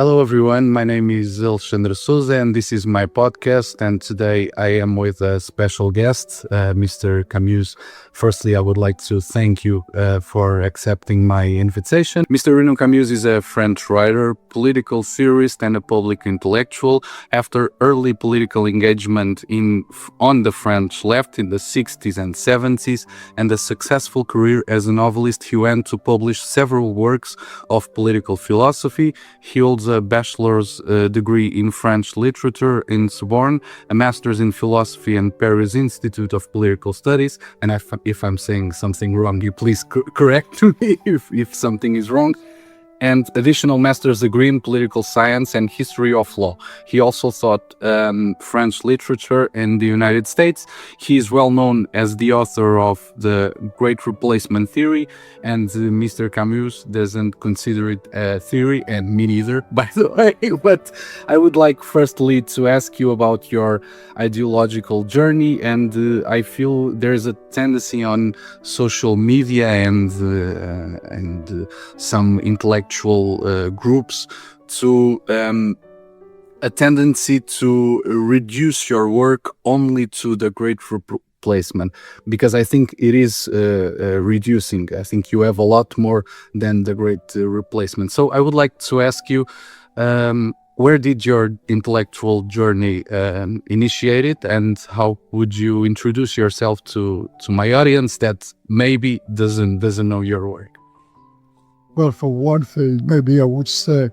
Hello, everyone. My name is Alexandre Sousa, and this is my podcast. And today I am with a special guest, Mr. Camus. Firstly, I would like to thank you for accepting my invitation. Mr. Renaud Camus is a French writer, political theorist, and a public intellectual. After early political engagement on the French left in the 60s and 70s, and a successful career as a novelist, he went to publish several works of political philosophy. He holds a bachelor's degree in French literature in Sorbonne, a master's in philosophy in Paris Institute of Political Studies. And if I'm saying something wrong, you please correct me if something is wrong. And additional master's degree in political science and history of law. He also taught French literature in the United States. He is well known as the author of the Great Replacement theory, and Mr. Camus doesn't consider it a theory, and me neither, by the way. But I would like firstly to ask you about your ideological journey, and I feel there's a tendency on social media and some intellectual groups to a tendency to reduce your work only to the great replacement, because I think it is reducing. I think you have a lot more than the great replacement. So I would like to ask you, where did your intellectual journey initiate it, and how would you introduce yourself to my audience that maybe doesn't know your work? Well, for one thing, maybe I would say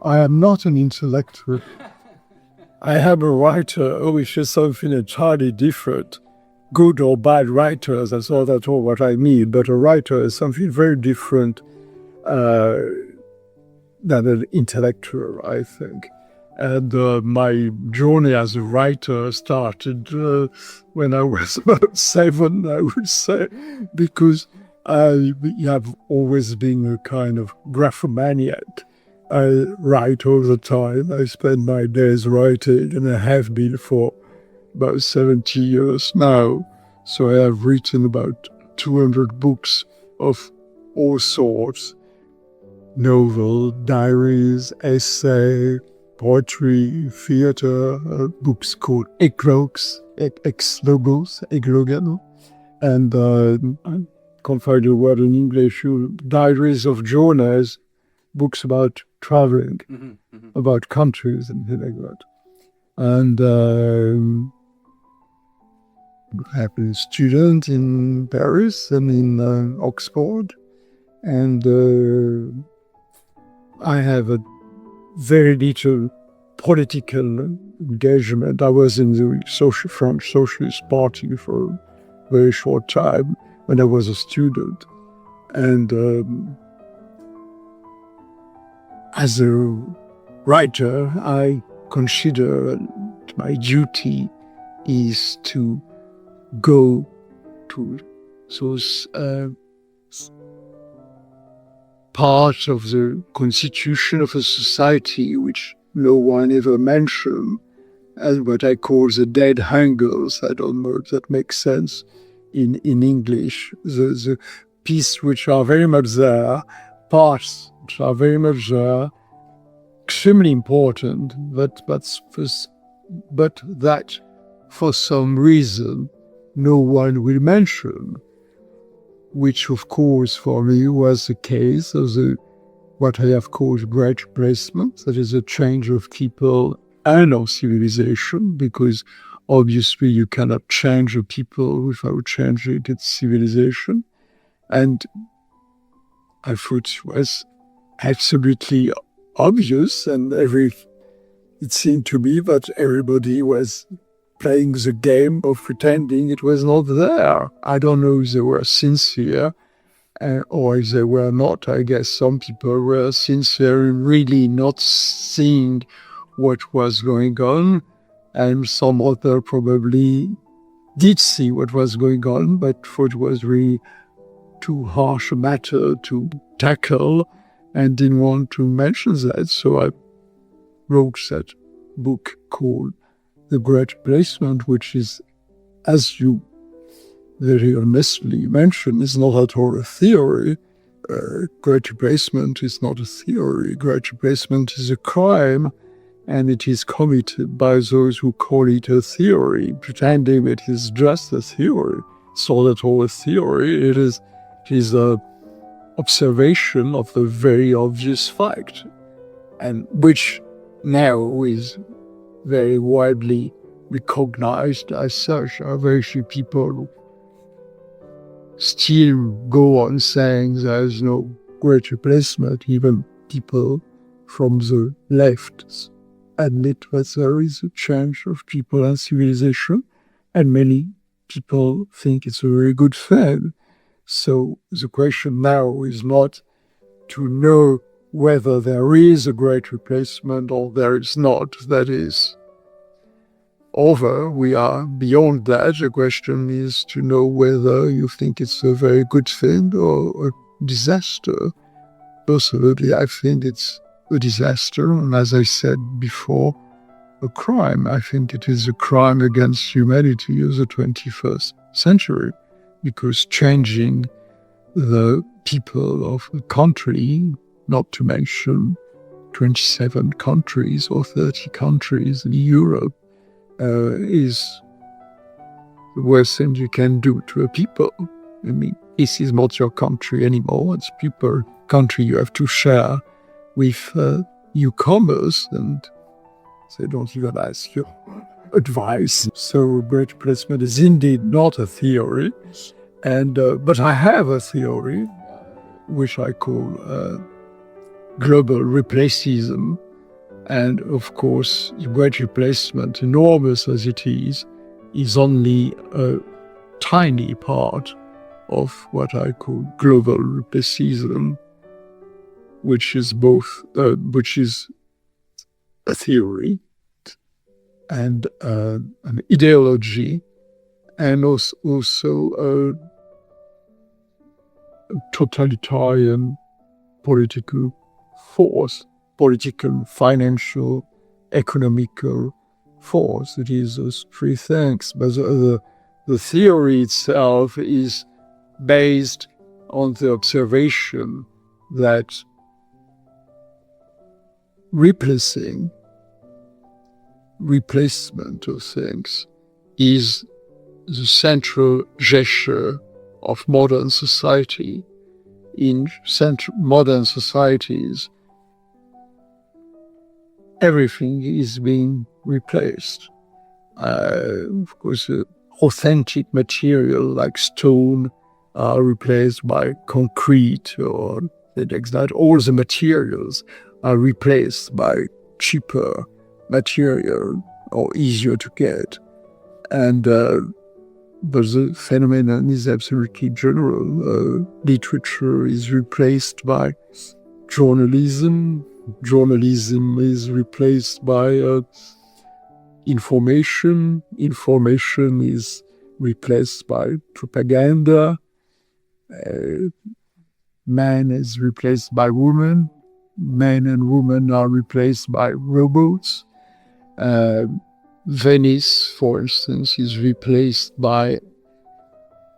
I am not an intellectual. I am a writer, which is something entirely different. Good or bad writers, that's not at all what I mean, but a writer is something very different than an intellectual, I think. And my journey as a writer started when I was about 7, I would say, because I have always been a kind of graphomaniac. I write all the time. I spend my days writing, and I have been for about 70 years now. So I have written about 200 books of all sorts: novel, diaries, essay, poetry, theater, books called eclogues, and can't find a word in English, diaries of journeys, books about traveling, about countries and things like that. And I've been a student in Paris and in Oxford, and I have a very little political engagement. I was in the French Socialist Party for a very short time when I was a student. And as a writer, I consider my duty is to go to those parts of the constitution of a society which no one ever mentioned, as what I call the dead angles. I don't know if that makes sense in English. The pieces which are very much there, parts which are very much there, extremely important, but that for some reason no one will mention, which of course for me was the case of what I have called great replacement, that is a change of people and of civilization, because obviously you cannot change a people without changing its civilization. And I thought it was absolutely obvious, and it seemed to me that everybody was playing the game of pretending it was not there. I don't know if they were sincere or if they were not. I guess some people were sincere in really not seeing what was going on, and some other probably did see what was going on, but thought it was really too harsh a matter to tackle and didn't want to mention that. So I wrote that book called The Great Replacement, which is, as you very honestly mentioned, is not at all a theory. great replacement is not a theory. Great replacement is a crime, and it is committed by those who call it a theory, pretending it is just a theory. It's not at all a theory. It is a observation of the very obvious fact, and which now is very widely recognized as such. Very few people still go on saying there is no great replacement. Even people from the left admit that there is a change of people and civilization, and many people think it's a very good thing. So the question now is not to know whether there is a great replacement or there is not. That is over. We are beyond that. The question is to know whether you think it's a very good thing or a disaster. Personally, I think it's a disaster, and as I said before, a crime. I think it is a crime against humanity of the 21st century, because changing the people of a country, not to mention 27 countries or 30 countries in Europe, is the worst thing you can do to a people. I mean, this is not your country anymore. It's people, country you have to share with newcomers, and they don't even ask your advice. So great replacement is indeed not a theory, and but I have a theory, which I call global replacism. And of course, great replacement, enormous as it is only a tiny part of what I call global replacism, which is which is a theory and an ideology, and also a totalitarian political force, political, financial, economical force. It is those three things. But the theory itself is based on the observation that replacement of things is the central gesture of modern society. In modern societies, everything is being replaced. Of course, authentic material like stone are replaced by concrete or the next that. All the materials are replaced by cheaper material or easier to get. And but the phenomenon is absolutely general. Literature is replaced by journalism. Journalism is replaced by information. Information is replaced by propaganda. Man is replaced by woman. Men and women are replaced by robots. Venice, for instance, is replaced by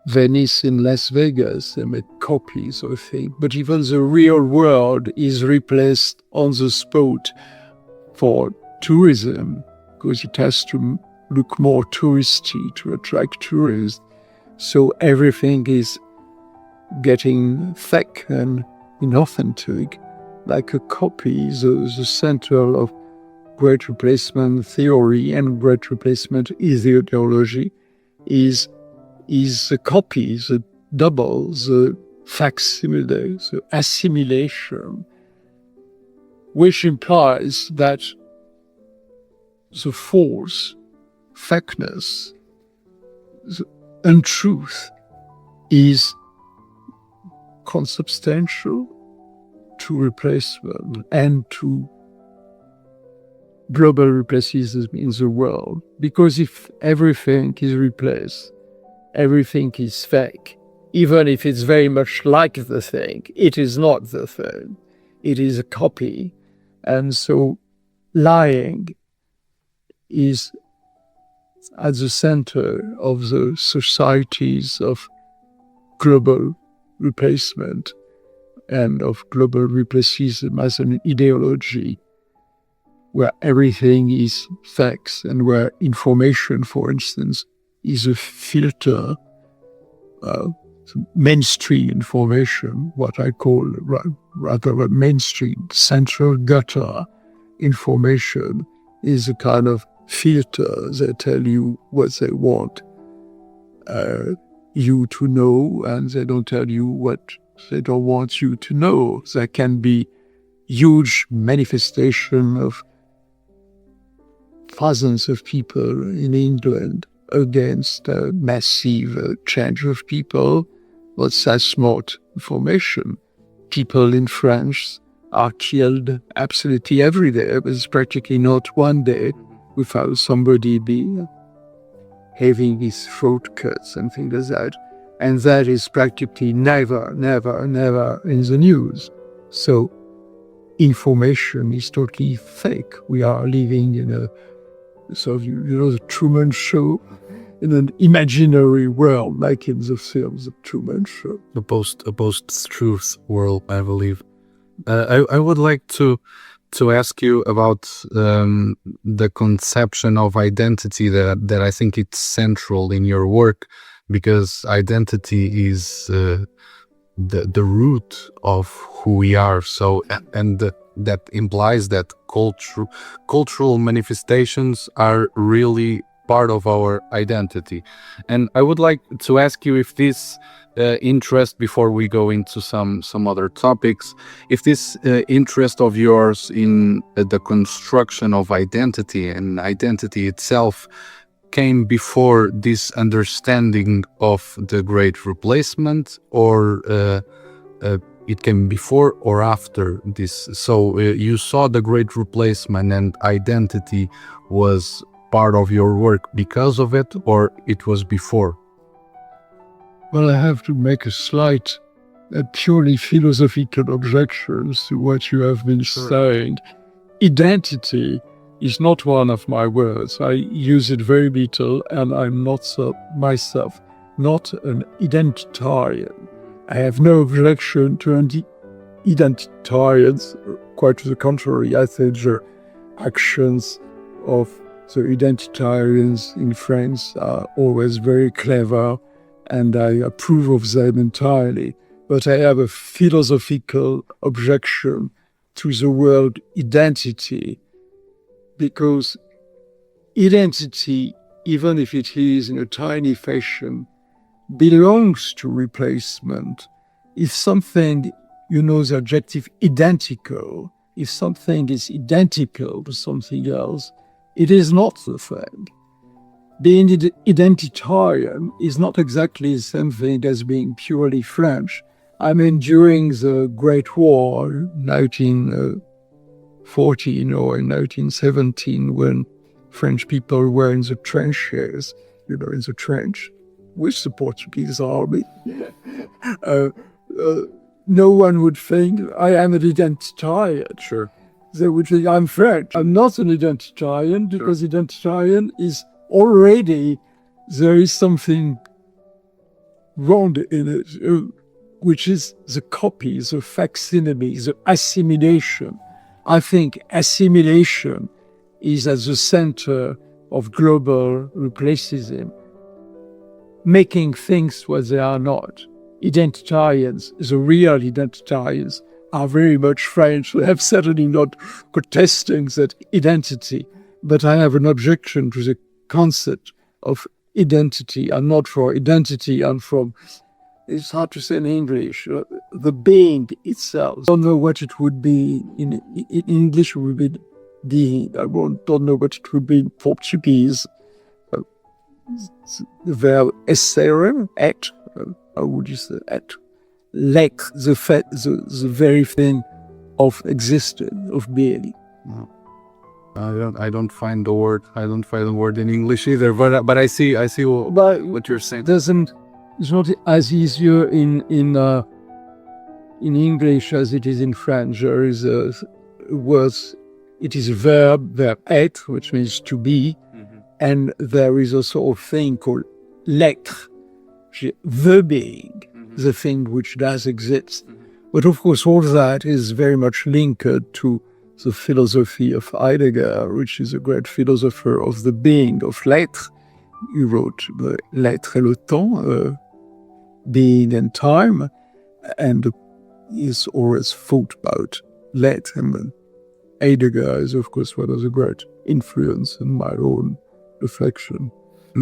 Venice in Las Vegas. They make copies of things. But even the real world is replaced on the spot for tourism, because it has to look more touristy to attract tourists. So everything is getting fake and inauthentic, like a copy. The center of great replacement theory and great replacement ideology is the copy, the double, the facsimile, the assimilation, which implies that the false, fakeness, the untruth is consubstantial to replacement and to global replacism in the world. Because if everything is replaced, everything is fake, even if it's very much like the thing, it is not the thing. It is a copy. And so lying is at the center of the societies of global replacement. and of global replacism as an ideology, where everything is facts and where information, for instance, is a filter, mainstream information, what I call rather a mainstream, central gutter information, is a kind of filter. They tell you what they want you to know, and they don't tell you what they don't want you to know. There can be huge manifestation of thousands of people in England against a massive change of people. But that's not information. People in France are killed absolutely every day. There's practically not one day without somebody being having his throat cuts and things like that. And that is practically never in the news. So information is totally fake. We are living in a sort of, the Truman Show, in an imaginary world, like in the films, The Truman Show. A post-truth world, I believe. I would like to ask you about the conception of identity that I think it's central in your work, because identity is the root of who we are. So, and that implies that cultural manifestations are really part of our identity. And I would like to ask you if this interest, before we go into some other topics, if this interest of yours in the construction of identity and identity itself came before this understanding of the Great Replacement, or it came before or after this? So you saw the Great Replacement and identity was part of your work because of it, or it was before? Well, I have to make a slight, purely philosophical objections to what you have been saying. Identity is not one of my words. I use it very little, and I'm not myself not an identitarian. I have no objection to identitarians. Quite to the contrary, I think the actions of the identitarians in France are always very clever, and I approve of them entirely. But I have a philosophical objection to the word identity, because identity, even if it is in a tiny fashion, belongs to replacement. If something, the adjective identical, if something is identical to something else, it is not the thing. Being identitarian is not exactly the same thing as being purely French. I mean, during the Great War, 1914 or in 1917, when French people were in the trenches, in the trench, with the Portuguese army, no one would think I am an identitarian. Sure. They would think I'm French. I'm not an identitarian, because identitarian is already, there is something wrong in it, which is the copy, the facsimile, the assimilation. I think assimilation is at the center of global replacism, making things what they are not. Identitarians, the real identitarians, are very much French. I have certainly not contesting that identity, but I have an objection to the concept of identity, and not for identity and from, it's hard to say in English, the being itself. I don't know what it would be in English. It would be being. I don't know what it would be in Portuguese. The verb essere, act, how would you say act? Like the very thing of existence, of being. I don't find the word. I don't find the word in English either. But I see what you're saying. It's not as easier in English as it is in French. There is a word. It is a verb être, which means to be, and there is also a thing called l'être, the being, the thing which does exist. But of course, all that is very much linked to the philosophy of Heidegger, which is a great philosopher of the being, of l'être. He wrote the L'être et le temps, being and time, and he's always thought about l'être. And Heidegger is, of course, one of the great influence in my own reflection.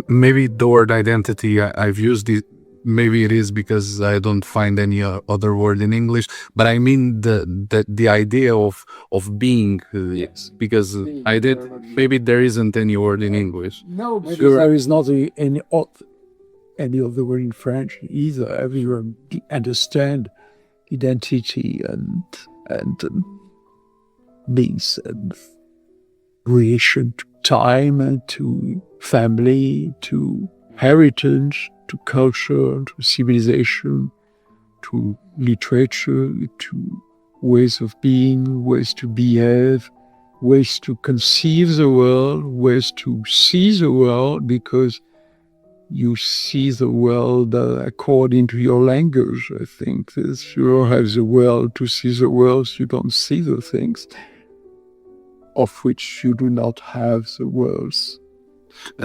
Maybe the word identity, I've used it. Maybe it is because I don't find any other word in English, but I mean the idea of being. Yes. Because I did. Maybe there isn't any word in English. No, sure. There is not any of the word in French either. Everyone understand identity and means and relation to time and to family, to heritage, to culture, to civilization, to literature, to ways of being, ways to behave, ways to conceive the world, ways to see the world, because you see the world according to your language, I think. You don't have the world to see the world, you don't see the things of which you do not have the words.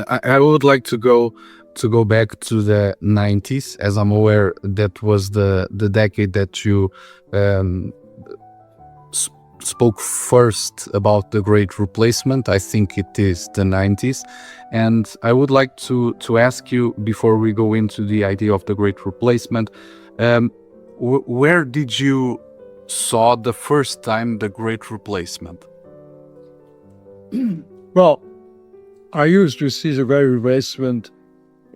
I would like to go back to the 90s, as I'm aware that was the decade that you spoke first about the Great Replacement. I think it is the 90s. And I would like to ask you, before we go into the idea of the Great Replacement, where did you saw the first time the Great Replacement? Well, I used to see the Great Replacement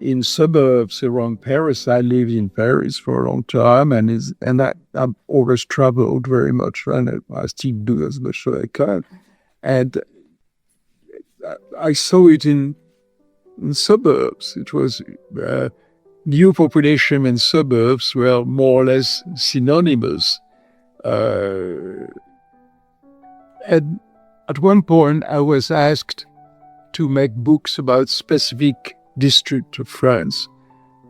in suburbs around Paris. I lived in Paris for a long time, and I've always traveled very much, and I still do as much as I can. And I saw it in suburbs. It was new population and suburbs were more or less synonymous. And at one point, I was asked to make books about specific district of France,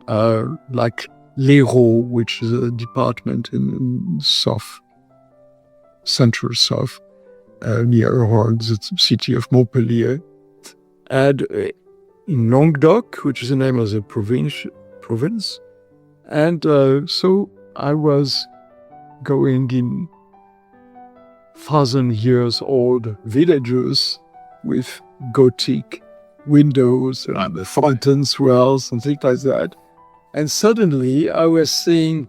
like l'Hérault, which is a department in South, central South, near the city of Montpellier, and in Languedoc, which is the name of the province. And so I was going in 1,000-years-old villages with Gothic windows and fountains, wells, and things like that. And suddenly I was seeing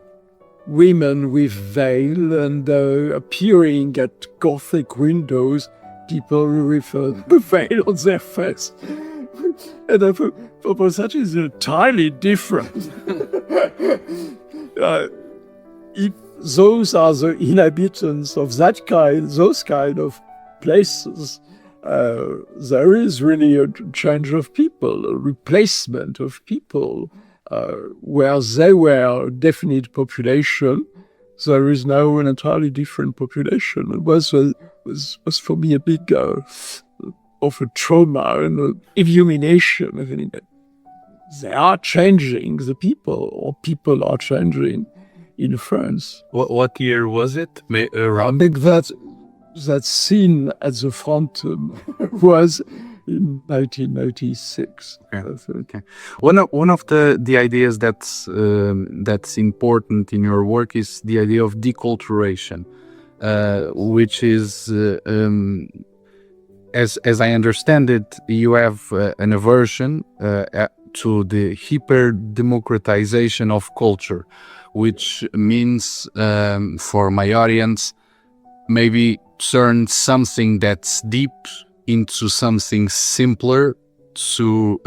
women with veil and appearing at Gothic windows, people with a veil on their face. And I thought, well, that is entirely different. If those are the inhabitants of those kind of places, there is really a change of people, a replacement of people. Where they were a definite population, there is now an entirely different population. It was for me a big of a trauma and an illumination. I mean, they are changing, the people, or people are changing in France. What year was it? I think that scene at the Fountain was in 1996. Okay. One of the ideas that's important in your work is the idea of deculturation, which is, as I understand it, you have an aversion to the hyper democratization of culture, which means, for my audience, maybe turn something that's deep into something simpler to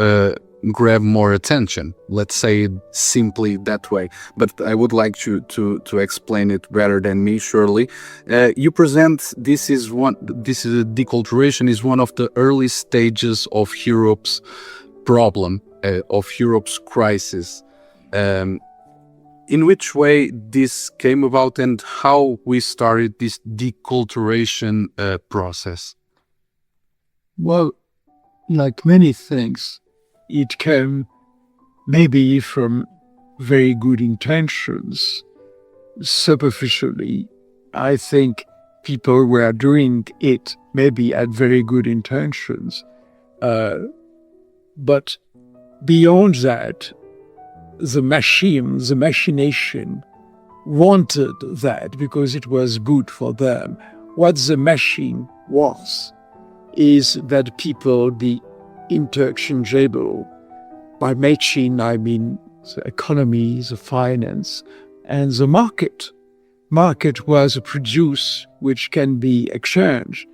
grab more attention. Let's say it simply that way. But I would like you to explain it better than me, surely. You present this is deculturation is one of the early stages of Europe's problem, of Europe's crisis. In which way this came about and how we started this deculturation process? Well, like many things, it came maybe from very good intentions, superficially, I think people were doing it maybe had very good intentions. But beyond that, the machination wanted that because it was good for them. What the machine was is that people be interchangeable. By machine, I mean the economy, the finance, and the market. Market was a produce which can be exchanged,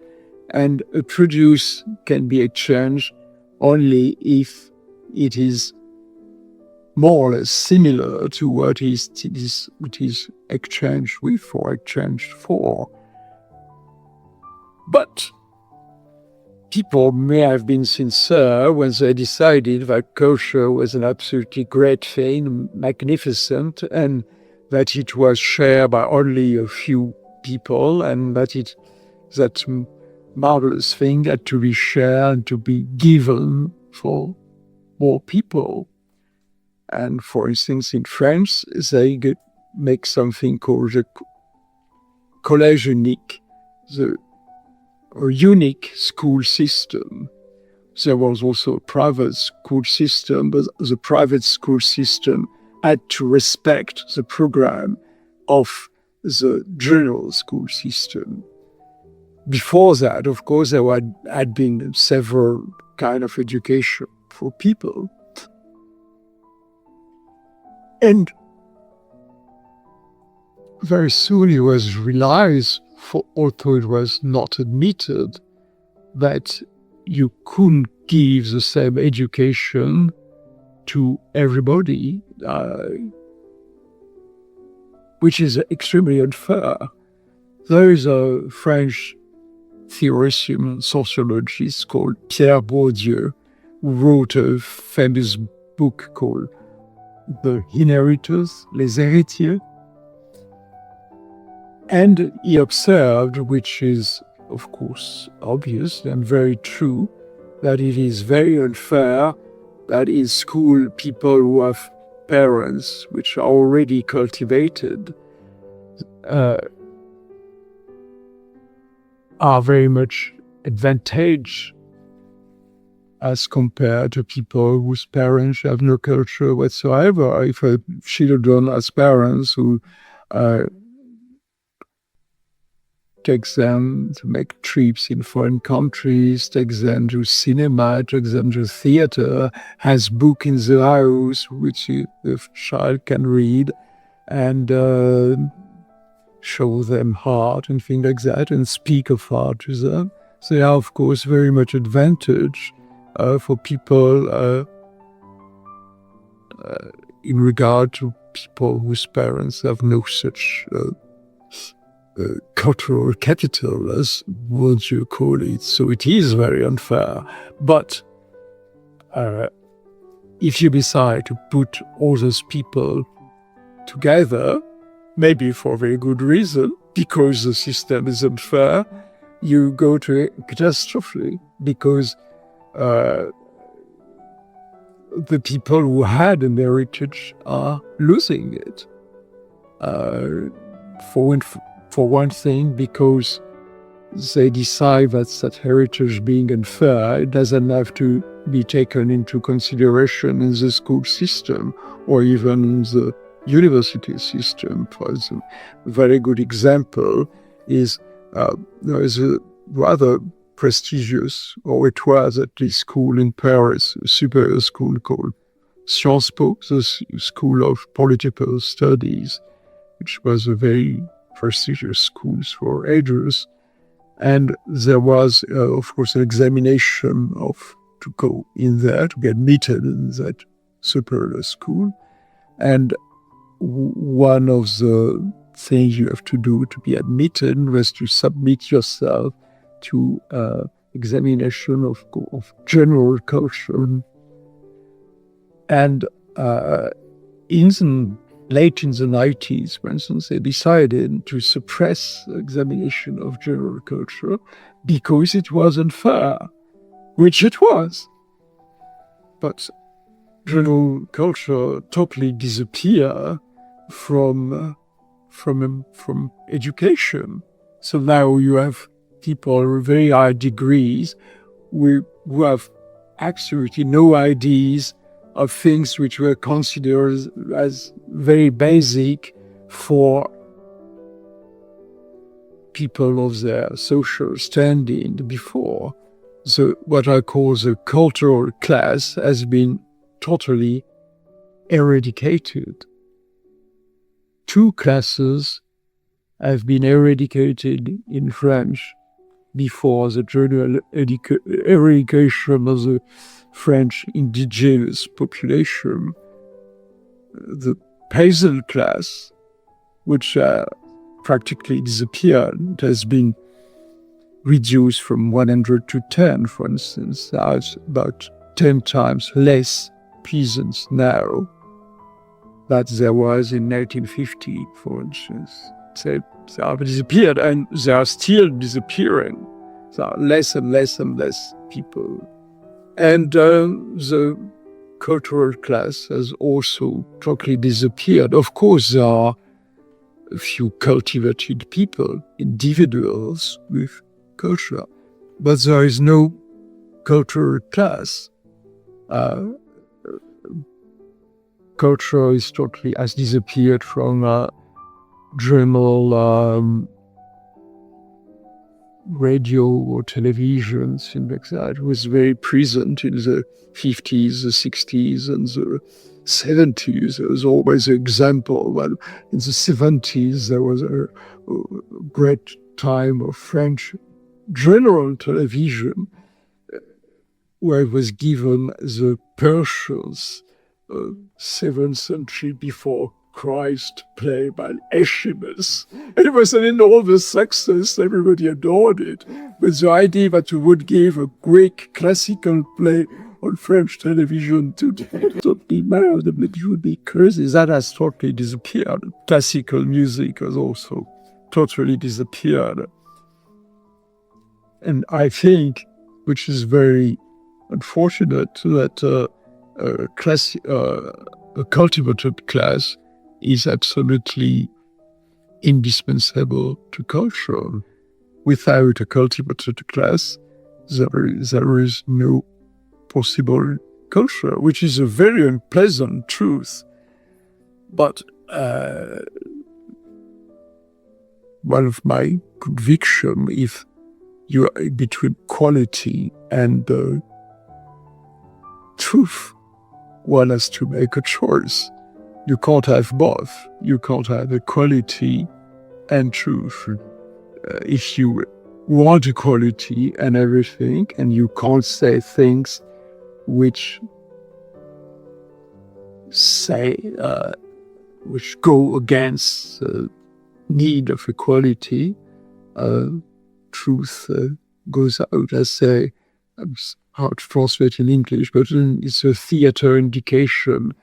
and a produce can be exchanged only if it is more or less similar to what it is exchanged with or exchanged for. But people may have been sincere when they decided that culture was an absolutely great thing, magnificent, and that it was shared by only a few people, and that marvelous thing had to be shared and to be given for more people. And for instance, in France, they make something called the collège unique, a unique school system. There was also a private school system, but the private school system had to respect the program of the general school system. Before that, of course, there had been several kinds of education for people. And very soon it was realized, although it was not admitted, that you couldn't give the same education to everybody, which is extremely unfair. There is a French theoretian and sociologist called Pierre Bourdieu, who wrote a famous book called The Inheritors, Les Héritiers. And he observed, which is, of course, obvious and very true, that it is very unfair that in school people who have parents which are already cultivated are very much advantaged as compared to people whose parents have no culture whatsoever. If a children has parents who takes them to make trips in foreign countries, takes them to cinema, takes them to theater, has book in the house which the child can read, and show them art and things like that, and speak of art to them. They are, of course, very much advantage for people in regard to people whose parents have no such cultural capital, as would you call it. So it is very unfair. But if you decide to put all those people together, maybe for a very good reason, because the system is unfair, you go to a catastrophe, because the people who had an heritage are losing it. For one thing, because they decide that heritage being unfair, it doesn't have to be taken into consideration in the school system or even in the university system. For example, a very good example is there is a rather prestigious, or it was at least, school in Paris, a superior school called Sciences Po, the School of Political Studies, which was a very prestigious school for ages. And there was, of course, an examination to go in there, to get admitted in that superior school. And one of the things you have to do to be admitted was to submit yourself to examination of general culture. And late in the 90s, for instance, they decided to suppress the examination of general culture because it was unfair, which it was. But general culture totally disappeared from from education. So now you have people with very high degrees who have absolutely no ideas of things which were considered as very basic for people of their social standing before. So what I call the cultural class has been totally eradicated. Two classes have been eradicated in French before the general eradication of the French indigenous population. The peasant class, which practically disappeared, has been reduced from 100 to 10, for instance. There's about 10 times less peasants now than there was in 1950, for instance. They have disappeared, and they are still disappearing. There are less and less and less people. And the cultural class has also totally disappeared. Of course, there are a few cultivated people, individuals with culture, but there is no cultural class. Culture is totally has disappeared from journal, radio or television, things like that. It was very present in the 50s, the 60s, and the 70s. There was always an example. Well, in the 70s, there was a great time of French general television where it was given the Persians, 7th century before Christ, play by Aeschylus. And it was an enormous success. Everybody adored it. But the idea that you would give a Greek classical play on French television today totally mad, but you would be crazy. That has totally disappeared. Classical music has also totally disappeared. And I think, which is very unfortunate, that a cultivated class is absolutely indispensable to culture. Without a cultivated class, there is no possible culture, which is a very unpleasant truth. But one of my convictions, if you are between quality and truth, one has to make a choice. You can't have both. You can't have equality and truth. If you want equality and everything, and you can't say things which which go against the need of equality, truth goes out. I say, it's hard to translate in English, but it's a theater indication.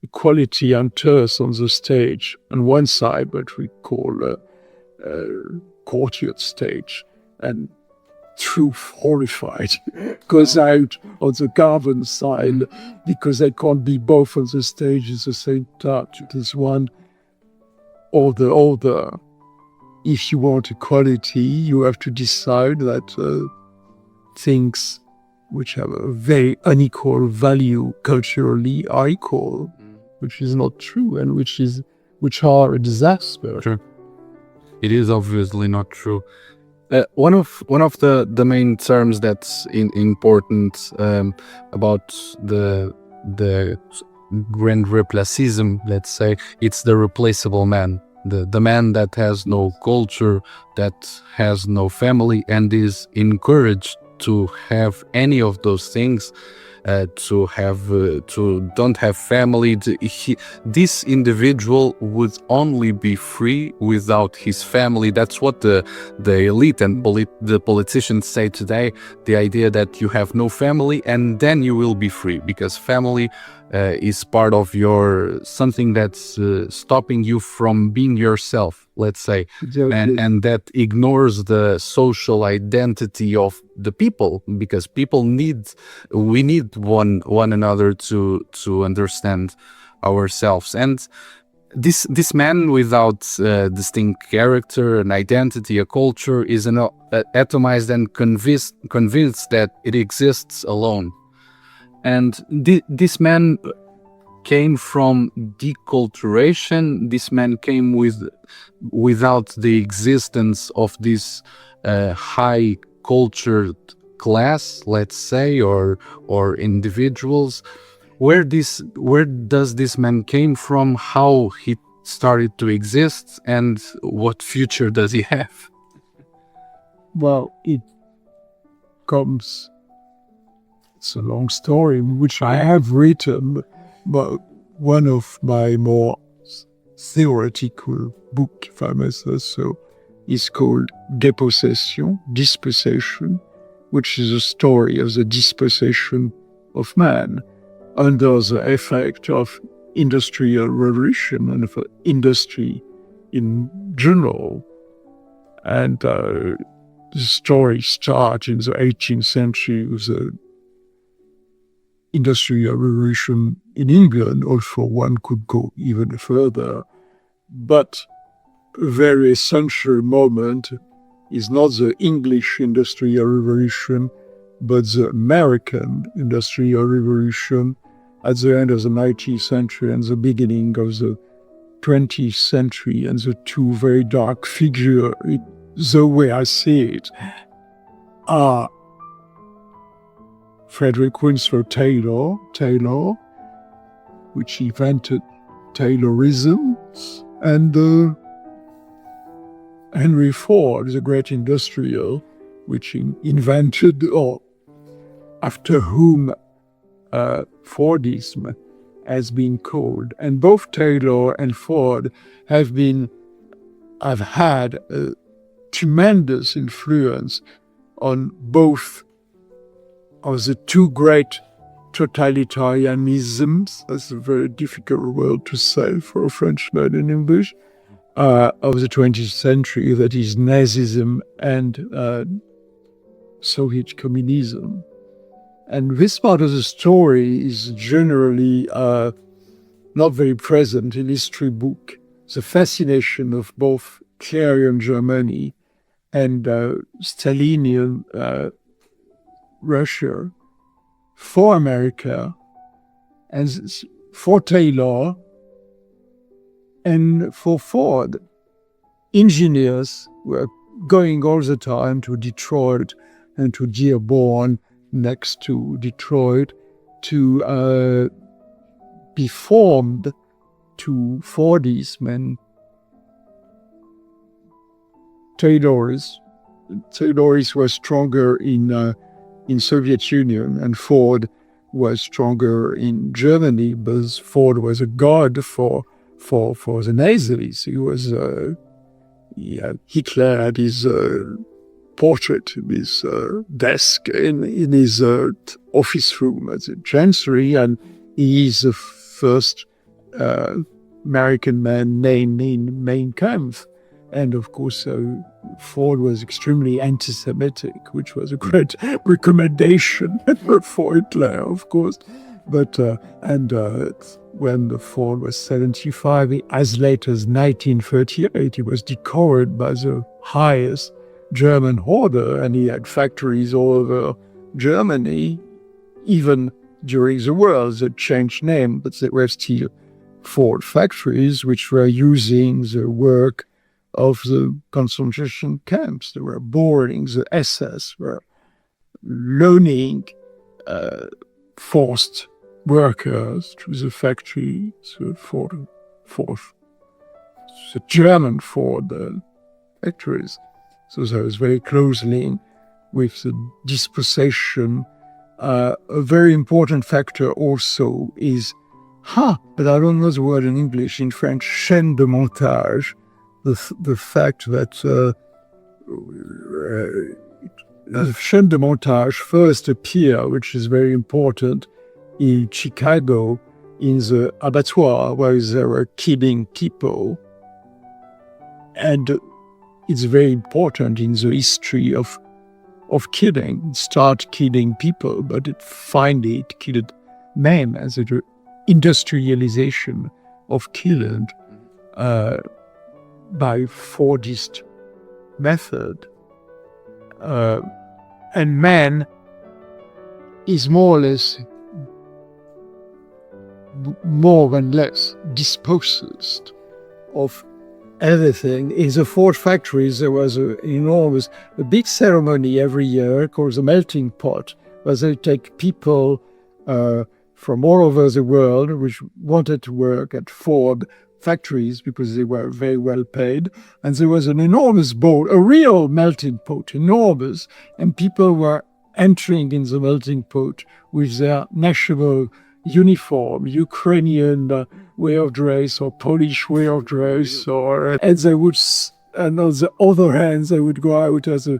Equality enters on the stage on one side, what we call courtier stage, and truth, horrified, goes out on the garden side, because they can't be both on the stage at the same time. It is one or the other. If you want equality, you have to decide that things which have a very unequal value culturally are equal, which is not true, and which are a disaster. Sure. It is obviously not true. One of the main terms that's important about the grand replacism, let's say, it's the replaceable man. The man that has no culture, that has no family, and is encouraged to have any of those things, to don't have family. This individual would only be free without his family. That's what the elite and the politicians say today. The idea that you have no family and then you will be free, because family is part of something that's stopping you from being yourself, let's say, and that ignores the social identity of the people, because we need one another to understand ourselves. And this man without distinct character, an identity, a culture, is atomized and convinced that it exists alone. And this man came from deculturation. This man came without the existence of this high cultured class, let's say, or individuals. Where does this man came from? How he started to exist, and what future does he have? Well, it comes. It's a long story, which I have written, but one of my more theoretical book, if I may say so, is called Dispossession, which is a story of the dispossession of man under the effect of industrial revolution and of industry in general. And the story starts in the 18th century with the industrial revolution in England. Also, one could go even further. But a very essential moment is not the English industrial revolution, but the American industrial revolution at the end of the 19th century and the beginning of the 20th century. And the two very dark figures, the way I see it, are Frederick Winslow Taylor, which invented Taylorism, and Henry Ford, the great industrial, which invented, or after whom Fordism has been called. And both Taylor and Ford have had a tremendous influence on both of the two great totalitarianisms, that's a very difficult word to say for a Frenchman in English, of the 20th century, that is Nazism and Soviet communism. And this part of the story is generally not very present in history book. The fascination of both Carreer Germany and Stalinian Russia for America and for Taylor and for Ford. Engineers were going all the time to Detroit and to Dearborn next to Detroit to be formed to Fordism. And Tayloris was stronger in Soviet Union, and Ford was stronger in Germany, but Ford was a god for the Nazis. He was Hitler had his portrait in his desk in his office room at the Chancery, and he is the first American man named in Mein Kampf. And of course, Ford was extremely anti-Semitic, which was a great recommendation for Hitler, of course. But when Ford was 75, as late as 1938, he was decorated by the highest German order, and he had factories all over Germany, even during the war. They changed name, but they were still Ford factories, which were using the work of the concentration camps. They were boarding, the SS were loaning forced workers to the factory, the German Ford factories. So there was very close link with the dispossession. A very important factor also is, but I don't know the word in English, in French, chaîne de montage. The fact that the chaîne de montage first appeared, which is very important, in Chicago, in the abattoir, where they were killing people. And it's very important in the history of killing. It started killing people, but finally it killed men as an industrialization of killing. by Fordist method. And man is more or less, more than less, dispossessed of everything. In the Ford factories, there was a big ceremony every year called the melting pot, where they take people from all over the world which wanted to work at Ford factories because they were very well paid. And there was an enormous boat, a real melting pot, enormous, and people were entering in the melting pot with their national uniform, Ukrainian way of dress or Polish way of dress, and they would, and on the other hand, they would go out as a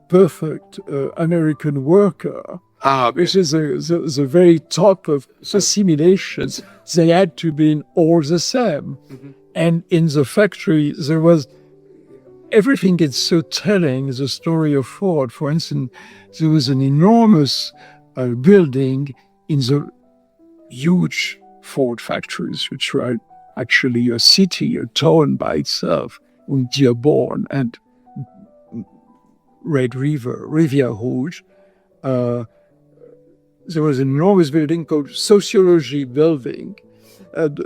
perfect American worker, which is the very top of assimilations. They had to be all the same. Mm-hmm. And in the factory, there was everything is so telling the story of Ford. For instance, there was an enormous building in the huge Ford factories, which were actually a city, a town by itself, in Dearborn and Red River, Rivière Rouge. There was an enormous building called Sociology Building. And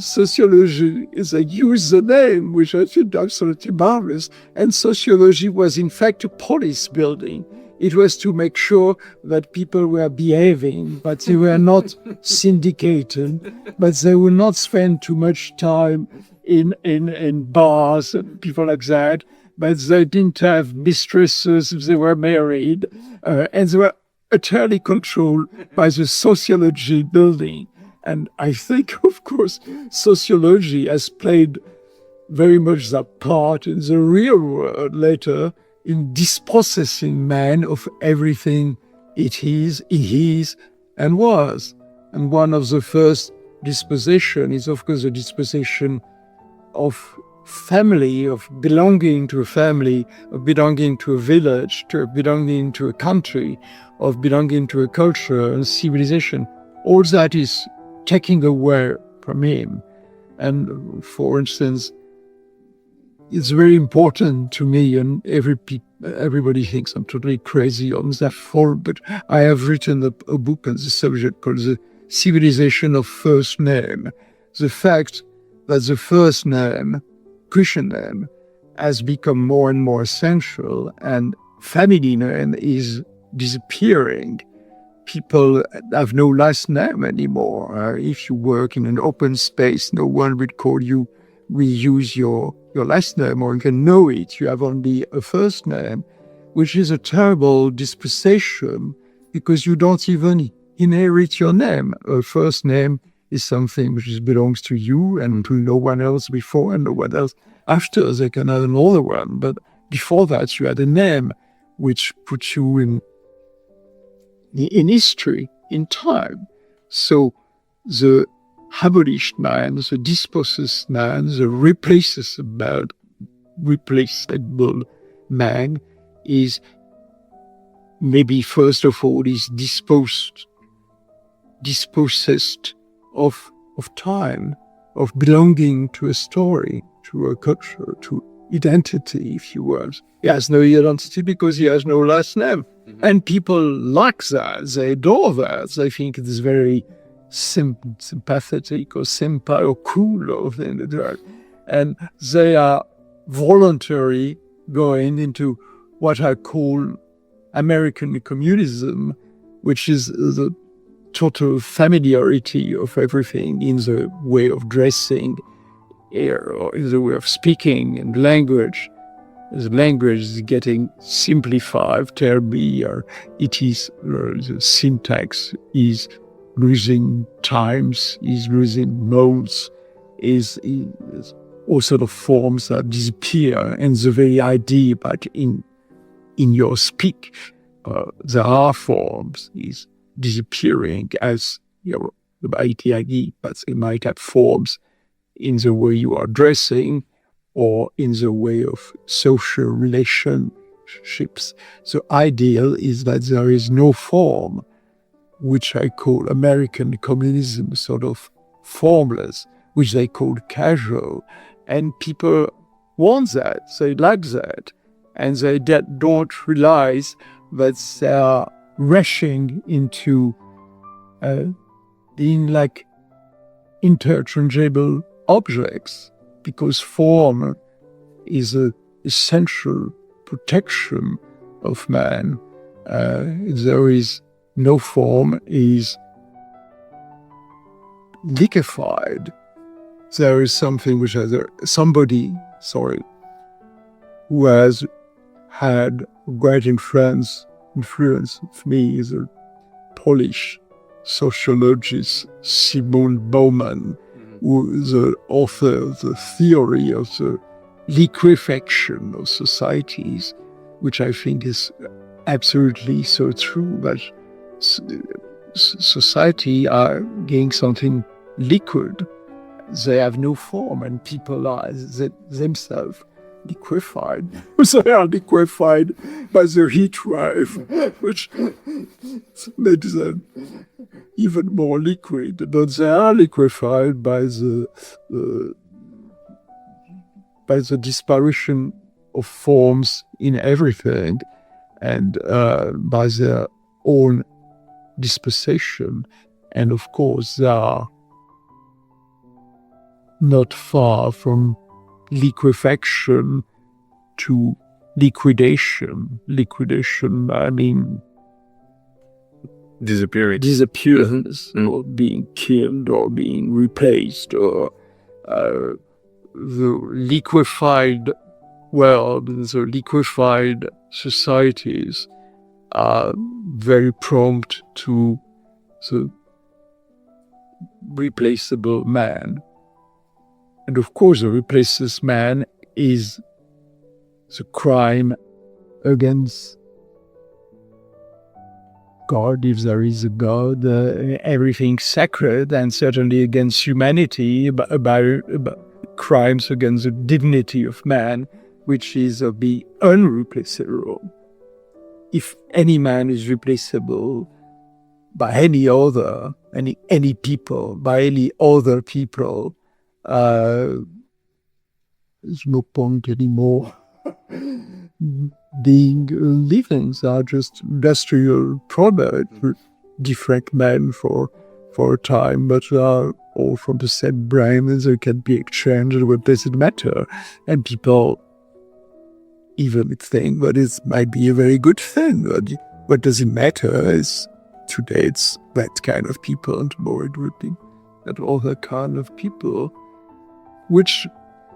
sociology is a user name, which I think absolutely marvelous. And sociology was in fact a police building. It was to make sure that people were behaving, but they were not syndicated, but they would not spend too much time in bars and people like that, but they didn't have mistresses if they were married, and they were utterly controlled by the sociology building. And I think, of course, sociology has played very much that part in the real world later in dispossessing man of everything he is, and was. And one of the first dispossession is, of course, the dispossession of family, of belonging to a family, of belonging to a village, to belonging to a country, of belonging to a culture and civilization. All that is taking away from him. And for instance, it's very important to me, and everybody thinks I'm totally crazy on that form, but I have written a book on the subject called The Civilization of First Name. The fact that the first name, Christian name, has become more and more essential, and family name is disappearing. People have no last name anymore. If you work in an open space, no one will call you, we use your last name, or you can know it. You have only a first name, which is a terrible dispossession because you don't even inherit your name. A first name is something which belongs to you and to no one else before and no one else after. They can have another one, but before that you had a name which puts you in history, in time. So the abolished man, the dispossessed man, the replaceable man is maybe first of all is dispossessed of time, of belonging to a story, to a culture, to identity, if you will. He has no identity because he has no last name. Mm-hmm. And people like that, they adore that. They think it is very sympathetic or simple or cool or things like that. And they are voluntarily going into what I call American communism, which is the total familiarity of everything in the way of dressing or in the way of speaking and language. The language is getting simplified terribly, or it is, the syntax is losing times, is losing modes, is all sort of forms that disappear, and the very idea that in your speak, there are forms is disappearing as the idea that they might have forms in the way you are dressing or in the way of social relationships. The ideal is that there is no form, which I call American communism, sort of formless, which they call casual. And people want that, they like that, and they don't realize that they are rushing into being like interchangeable objects, because form is an essential protection of man. There is no form is liquefied. There is something which has somebody who has had great influence of me is a Polish sociologist, Simon Bauman, who is the author of the theory of the liquefaction of societies, which I think is absolutely so true, that society are getting something liquid. They have no form, and people are themselves liquefied. They are liquefied by the heat wave, which makes them even more liquid. But they are liquefied by the disparition of forms in everything, and by their own dispersation. And of course, they are not far from liquefaction to liquidation. Liquidation, I mean, disappearance, or being killed, or being replaced, or the liquefied world, the liquefied societies are very prompt to the replaceable man. And of course, the replaceless man is the crime against God, if there is a God, everything sacred, and certainly against humanity, about crimes against the dignity of man, which is the unreplaceable. If any man is replaceable by any other, any people, by any other people, there's no point anymore being living. They are just industrial products, different men for a time, but they are all from the same brain, and they can be exchanged. What does it matter? And people even think that it might be a very good thing. What does it matter is today it's that kind of people, and tomorrow it would be that other kind of people, which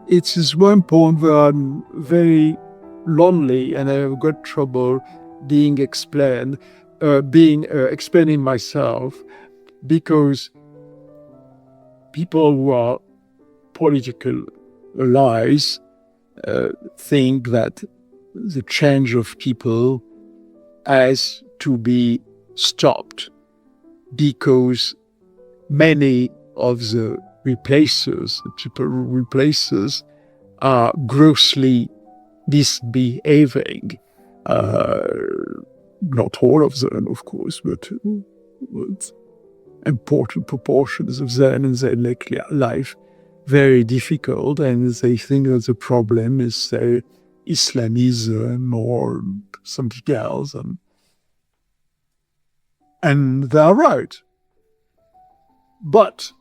it is one point where I'm very lonely and I have got trouble explaining myself, because people who are political allies think that the change of people has to be stopped, because many of the replacers, the people who replaces, are grossly misbehaving. Not all of them, of course, but important proportions of them, and they make life very difficult, and they think that the problem is, say, Islamism or something else, and they're right. But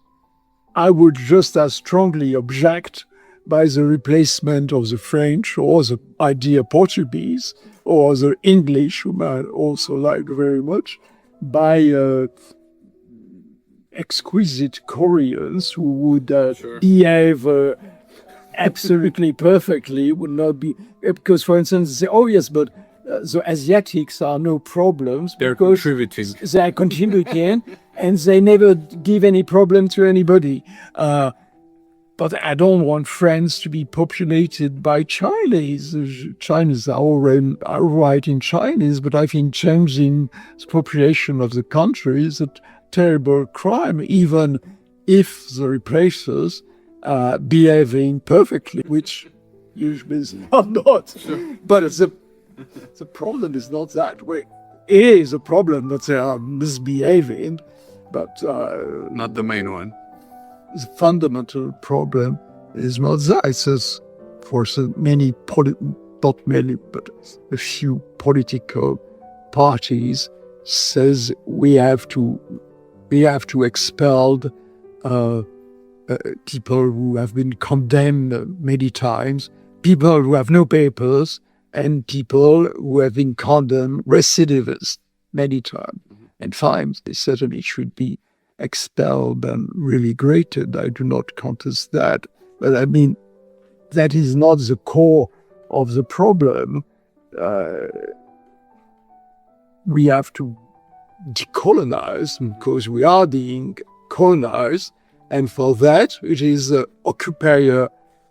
I would just as strongly object by the replacement of the French, or the idea Portuguese, or the English, whom I also like very much, by exquisite Koreans who would behave absolutely perfectly, would not be, because, for instance, they say, oh yes, but the Asiatics are no problems. They're contributing. They are contributing, and they never give any problem to anybody. But I don't want France to be populated by Chinese. Chinese are all writing Chinese, but I think changing the population of the country is a terrible crime, even if the replacers are behaving perfectly, which usually is not. Sure. But the problem is not that way. It is a problem that they are misbehaving, but not the main one. the fundamental problem is not that. It's just for so many, not many, but a few political parties says we have to expel people who have been condemned many times, people who have no papers, and people who have been condemned recidivists many times. And fines, they certainly should be expelled and relegated. I do not contest that. But I mean, that is not the core of the problem. We have to decolonize because we are being colonized. And for that, it is the occupier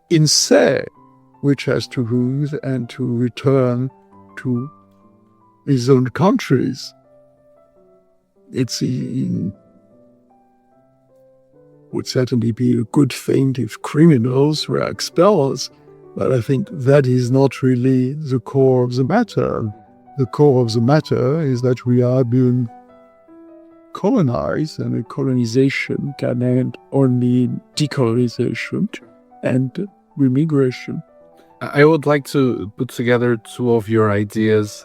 in se which has to lose and to return to his own countries. Would certainly be a good thing if criminals were expelled, but I think that is not really the core of the matter. The core of the matter is that we are being colonized, and a colonization can end only in decolonization and remigration. I would like to put together two of your ideas.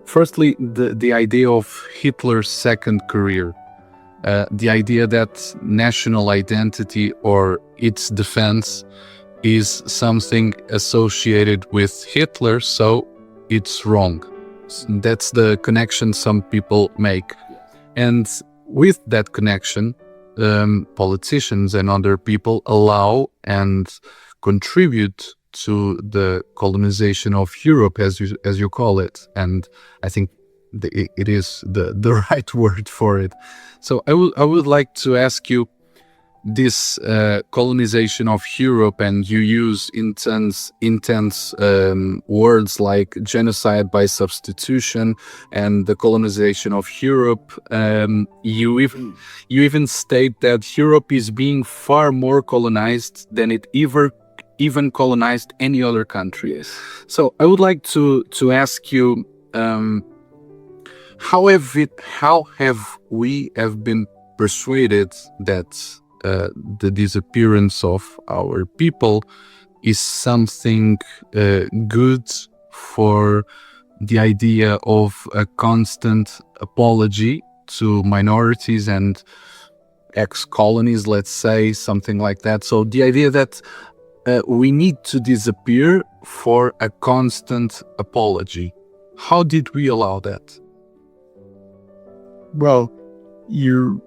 Firstly, the idea of Hitler's second career. The idea that national identity or its defense is something associated with Hitler, so it's wrong. That's the connection some people make. And with that connection, politicians and other people allow and contribute to the colonization of Europe, as you call it. And I think it is the right word for it. So I would like to ask you, this colonization of Europe, and you use intense words like genocide by substitution and the colonization of Europe. You even state that Europe is being far more colonized than it even colonized any other country. Yes. So I would like to ask you, how have we been persuaded that the disappearance of our people is something good for the idea of a constant apology to minorities and ex-colonies, let's say, something like that. So the idea that we need to disappear for a constant apology. How did we allow that? Well, you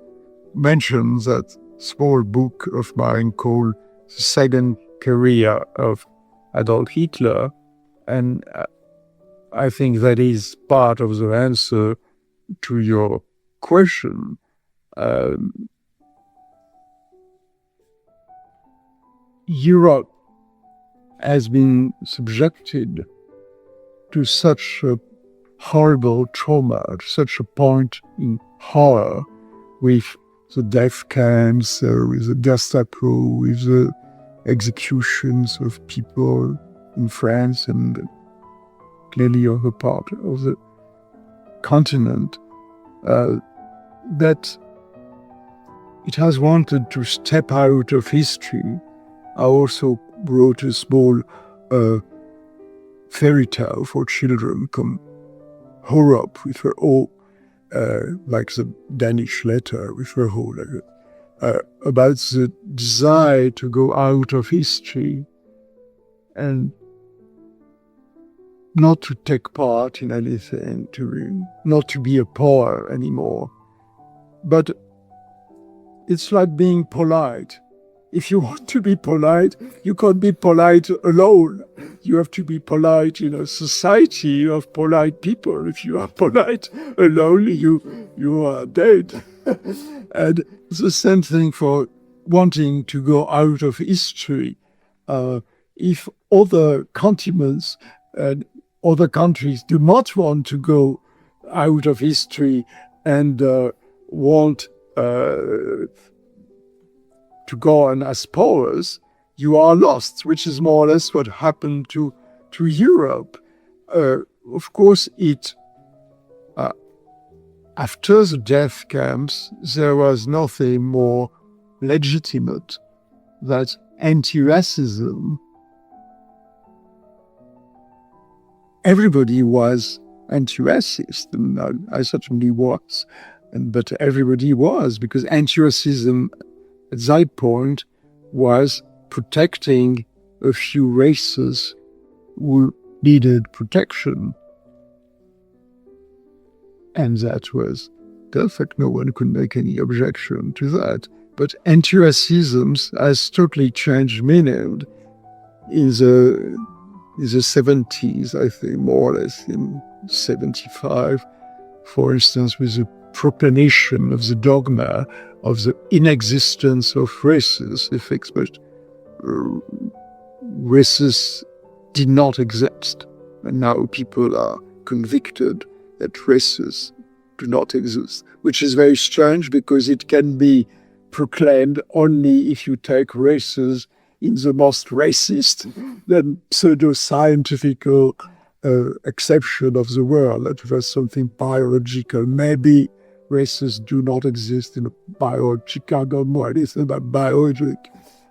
mentioned that small book of mine called The Second Career of Adolf Hitler, and I think that is part of the answer to your question. Europe has been subjected to such a horrible trauma, at such a point in horror, with the death camps, with the Gestapo, with the executions of people in France and clearly other part of the continent, that it has wanted to step out of history. I also wrote a small fairy tale for children called Europe, with her all, like the Danish letter, with her whole, about the desire to go out of history and not to take part in anything, not to be a power anymore. But it's like being polite. If you want to be polite, you can't be polite alone. You have to be polite in a society of polite people. If you are polite alone, you are dead. And the same thing for wanting to go out of history. If other continents and other countries do not want to go out of history and want to go on as powers, you are lost, which is more or less what happened to Europe. Of course, after the death camps, there was nothing more legitimate that anti-racism, everybody was anti-racist, and I certainly was, but everybody was, because anti-racism at that point was protecting a few races who needed protection. And that was perfect. No one could make any objection to that. But anti-racism has totally changed meaning in the 70s, I think, more or less in 75, for instance, with the proclamation of the dogma of the inexistence of races, if expressed. Races did not exist. And now people are convicted that races do not exist, which is very strange because it can be proclaimed only if you take races in the most racist than pseudo-scientific exception of the world, that there's something biological. Maybe races do not exist in a biological way. It's about biologic.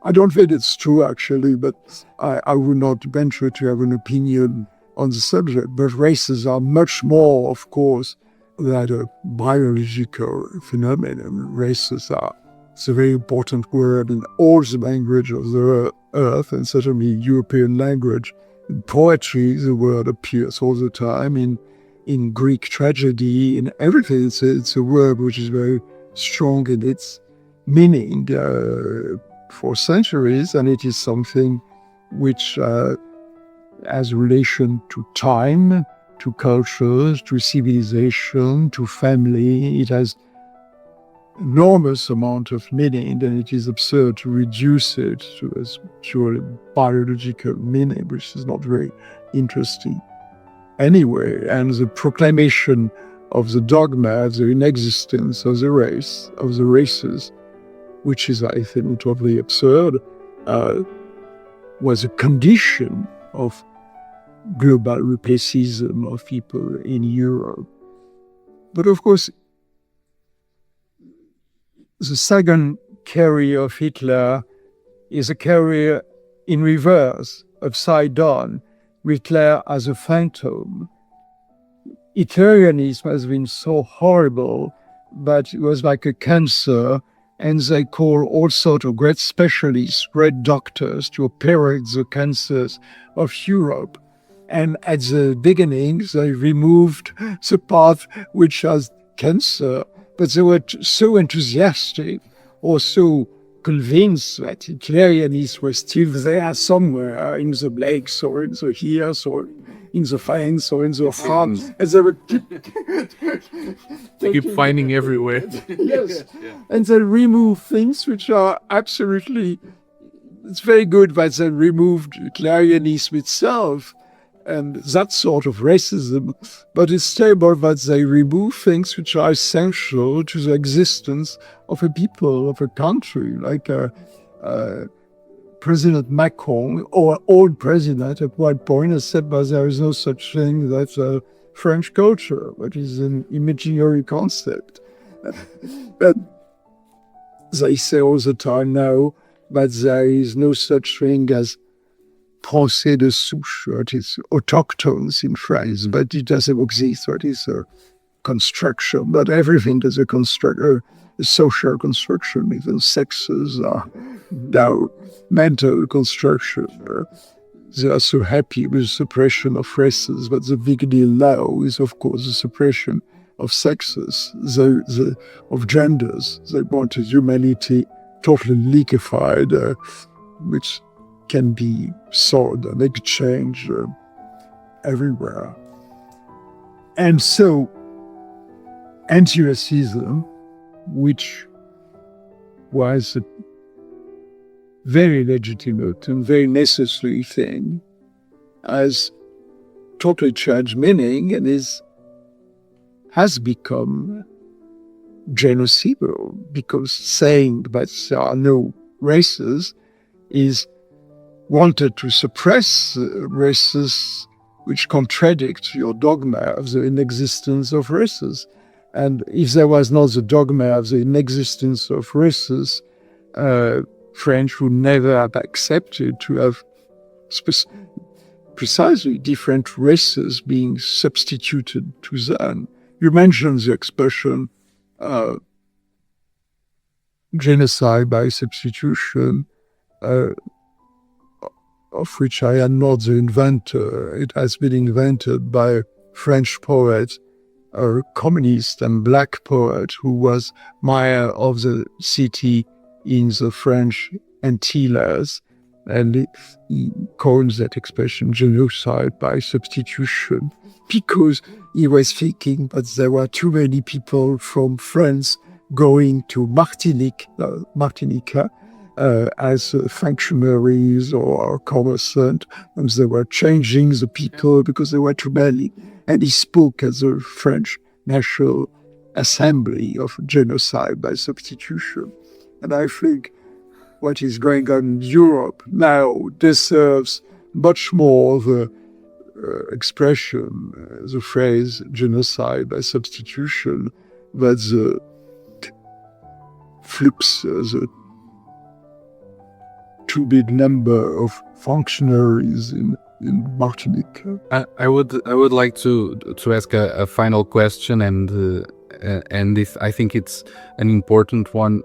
I don't think it's true, actually, but I would not venture to have an opinion on the subject. But races are much more, of course, than a biological phenomenon. Races are, it's a very important word in all the language of the earth, and certainly European language. In poetry, the word appears all the time. In Greek tragedy, in everything, it's a word which is very strong in its meaning for centuries, and it is something which has relation to time, to cultures, to civilization, to family. It has enormous amount of meaning, and it is absurd to reduce it to a purely biological meaning, which is not very interesting anyway. And the proclamation of the dogma of the inexistence of the race, of the races, which is, I think, totally absurd, was a condition of global replacism of people in Europe. But of course, the second carrier of Hitler is a carrier in reverse, upside down, Hitler as a phantom. Hitlerianism has been so horrible, but it was like a cancer, and they call all sorts of great specialists, great doctors to operate the cancers of Europe. And at the beginning, they removed the part which has cancer, but they were so enthusiastic or so convinced that Hitlerianism was still there somewhere in the legs or in the ears or in the fangs or in the heart. And they were they keep finding everywhere. Yes. And they remove things which are absolutely, it's very good that they removed Hitlerianism itself and that sort of racism, but it's terrible that they remove things which are essential to the existence of a people, of a country, like President Macron, or old president at one point, has said that there is no such thing as a French culture, which is an imaginary concept. But they say all the time now that there is no such thing as Français de souche, it is autochthons in France, but it doesn't exist, it is a construction. But everything is a social construction, even sexes are now mental construction. They are so happy with the suppression of races, but the big deal now is, of course, the suppression of sexes, of genders. They want a humanity totally liquefied, which can be sold and exchanged everywhere. And so, anti-racism, which was a very legitimate and very necessary thing, has totally changed meaning and has become genocidal, because saying that there are no races is wanted to suppress races which contradict your dogma of the inexistence of races. And if there was not the dogma of the inexistence of races, French would never have accepted to have precisely different races being substituted to them. You mentioned the expression genocide by substitution, of which I am not the inventor. It has been invented by a French poet, a communist and black poet who was mayor of the city in the French Antilles, and he coins that expression genocide by substitution because he was thinking that there were too many people from France going to Martinique as functionaries or commerçants, and they were changing the people because there were too many. And he spoke at the French National Assembly of genocide by substitution. And I think what is going on in Europe now deserves much more the expression, the phrase genocide by substitution, that the flips, the too big number of functionaries in Martinique. I would like to ask a final question, and if I think it's an important one.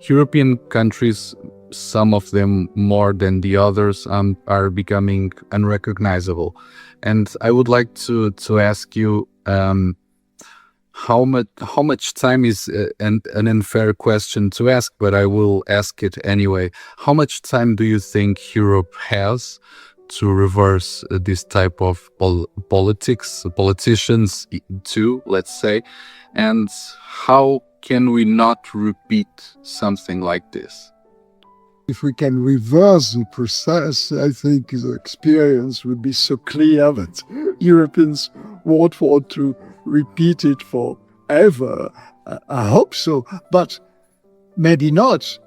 European countries, some of them more than the others, are becoming unrecognizable, and I would like to ask you how much time is an unfair question to ask, but I will ask it anyway. How much time do you think Europe has to reverse this type of politicians too, let's say, and how can we not repeat something like this? If we can reverse the process, I think the experience would be so clear that Europeans won't want to repeat it forever. I hope so, but maybe not.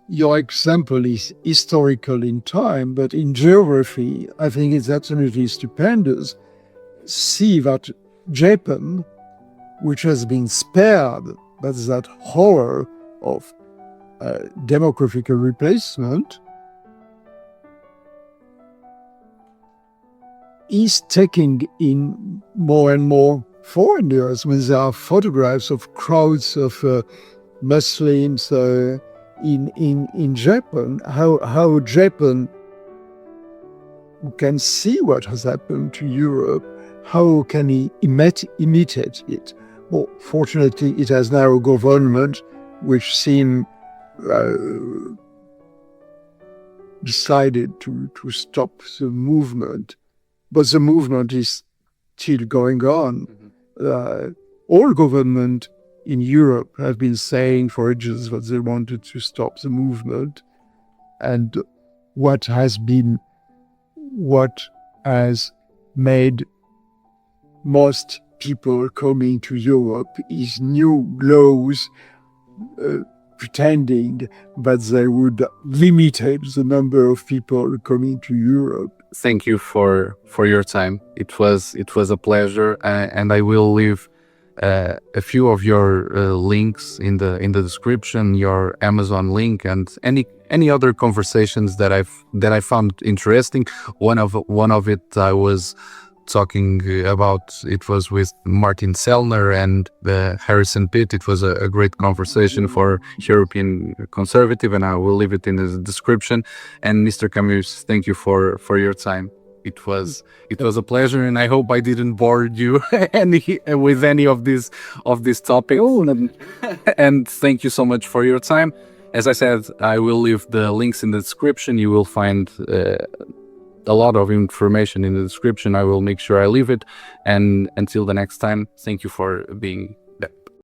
Your example is historical in time, but in geography, I think it's absolutely stupendous. See that Japan, which has been spared by that horror of demographical replacement, is taking in more and more foreigners. When there are photographs of crowds of Muslims in Japan, how Japan can see what has happened to Europe, how can he imitate it? Well, fortunately, it has now a government which seems decided to stop the movement. But the movement is still going on. All governments in Europe have been saying for ages that they wanted to stop the movement. And what has made most people coming to Europe is new laws pretending that they would limit the number of people coming to Europe. Thank you for your time. It was a pleasure, and I will leave a few of your links in the description, your Amazon link, and any other conversations that I found interesting. One of it I was talking about, it was with Martin Sellner and Harrison Pitt. It was a great conversation for European conservative, and I will leave it in the description. And Mr. Camus, thank you for your time. It was a pleasure, and I hope I didn't bore you with any of this topic. And thank you so much for your time. As I said, I will leave the links in the description. You will find a lot of information in the description. I will make sure I leave it. And until the next time, thank you for being